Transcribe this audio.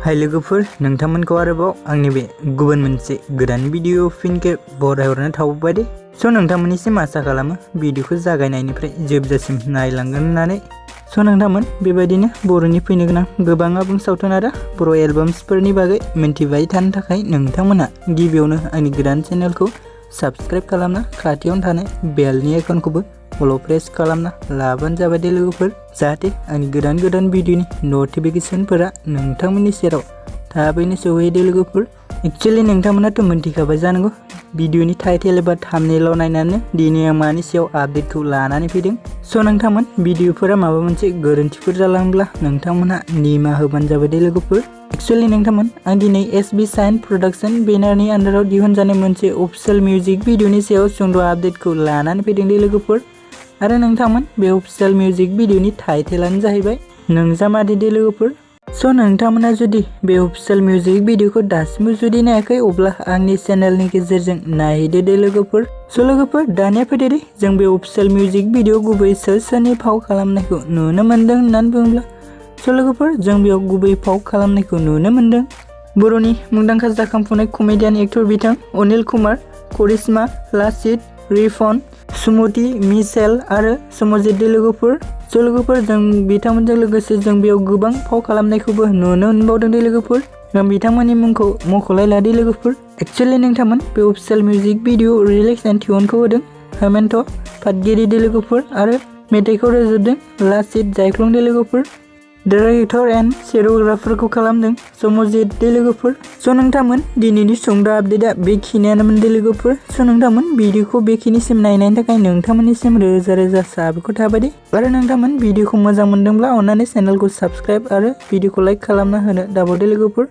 हाय लोगोफोर, नोंथांमोनखौ आरोबाव आंनि बे गुबुन मोनसे गोदान भिडिअ फिन खेब बरायहरनो थाबावबाय दे। स' नोंथांमोननिसिम आसा खालामो भिडिअखौ जागायनायनिफ्राय जोबजासिम नायलांगोन होननानै। स' नोंथांमोन बेबायदिनो बर'नि फैनो गोनां गोबां आबुं सावथुन आरो बर' एलबाम्सफोरनि बागै मिन्थिबाय थानो थाखाय नोंथांमोना गिबियावनो आंनि गोदान चेनेलखौ साबस्क्राइब खालामना खाथियावनो थानाय बेलनि आइकनखौबो अल प्रेस खालामना लाबानो जाबाय दे लोगोफोर, जाहाथे आंनि गोदान भिडिअनि नटिफिकेशनफोरा नोंथांमोननि सेराव थाबैनो सौहैयो दे लोगोफोर। एक्चुअली नोंथांमोनाथ' मिन्थिखाबाय जानांगौ भिडिअनि टाइटेल एबा थाम्बनेइलाव नायनानै दिनै आं मानि सायाव आपडेटखौ लानानै फैदों। स' नोंथांमोन भिडिअफोरा माबा मोनसे गोरोन्थिफोर जालांब्ला नोंथांमोनहा निमाहा होबानो जाबाय दे लोगोफोर। एक्चुअली नोंथांमोन आं दिनै SB साइन प्रडाक्शन बेनारनि आन्डाराव दिहुनजानाय मोनसे अफिशियेल मिउजिक भिडिअनि सायाव सुंद' आपडेटखौ लानानै फैदों दे लोगोफोर। आरो नोंथांमोन बे अफिशियेल मिउजिक भिडिअनि टाइटेलानो जाहैबाय नोंजामादै दे लोगोफोर। स' नोंथांमोना जुदि बे अफिशियेल मिउजिक भिडिअखौ दासिमबो जुदि नायाखै अब्ला आंनि चेनेलनि गेजेरजों नायहैदो दे लोगोफोर। स' लोगोफोर दानिया फैदो दे जों बे अफिशियेल मिउजिक भिडिअ गुबै सोरनि फाव खालामनायखौ नुनो मोन्दों होननानै बुङोब्ला स' लोगोफोर जों बेयाव गुबै फाव खालामनायखौ नुनो मोन्दों बर'नि मुंदांखा जाखांफुनाय कमेडियान एक्टर बिथां अनिल कुमार, करिश्मा, लासित, रिफन, सुमति, मिशेल आरो समजित दे लोगोफोर। स' लोगोफोर जों बिथांमोनजों लोगोसे जों बेयाव गोबां फाव खालामनायखौबो नुनो मोनबावदों दे लोगोफोर। आं बिथांमोननि मुंखौ मख'लायला दे लोगोफोर। एक्चुअली नोंथांमोन बे अफिशियेल मिउजिक भिडिअ रिलिक्स एन्ड टिउनखौ होदों हेमन्त फातगिरि दे लोगोफोर आरो मेथाइखौ रोजाबदों लासित जायख्लं दे लोगोफोर। डाइरेक्टर एन्ड सिनेमेट'ग्राफारखौ खालामदों समजित दे लोगोफोर। स' नोंथांमोन दिनैनि सुंद' आपडेटआ बेखिनियानोमोन दे लोगोफोर। स' नोंथांमोन भिडिअखौ बेखिनिसिम नायनायनि थाखाय नोंथांमोननिसिम रोजा साबायखर थाबाय दे। आरो नोंथांमोन भिडिअखौ मोजां मोनदोंब्ला अन्नानै चेनेलखौ साबस्क्राइब आरो भिडिअखौ लाइक खालामना होनो दाबाव दे लोगोफोर।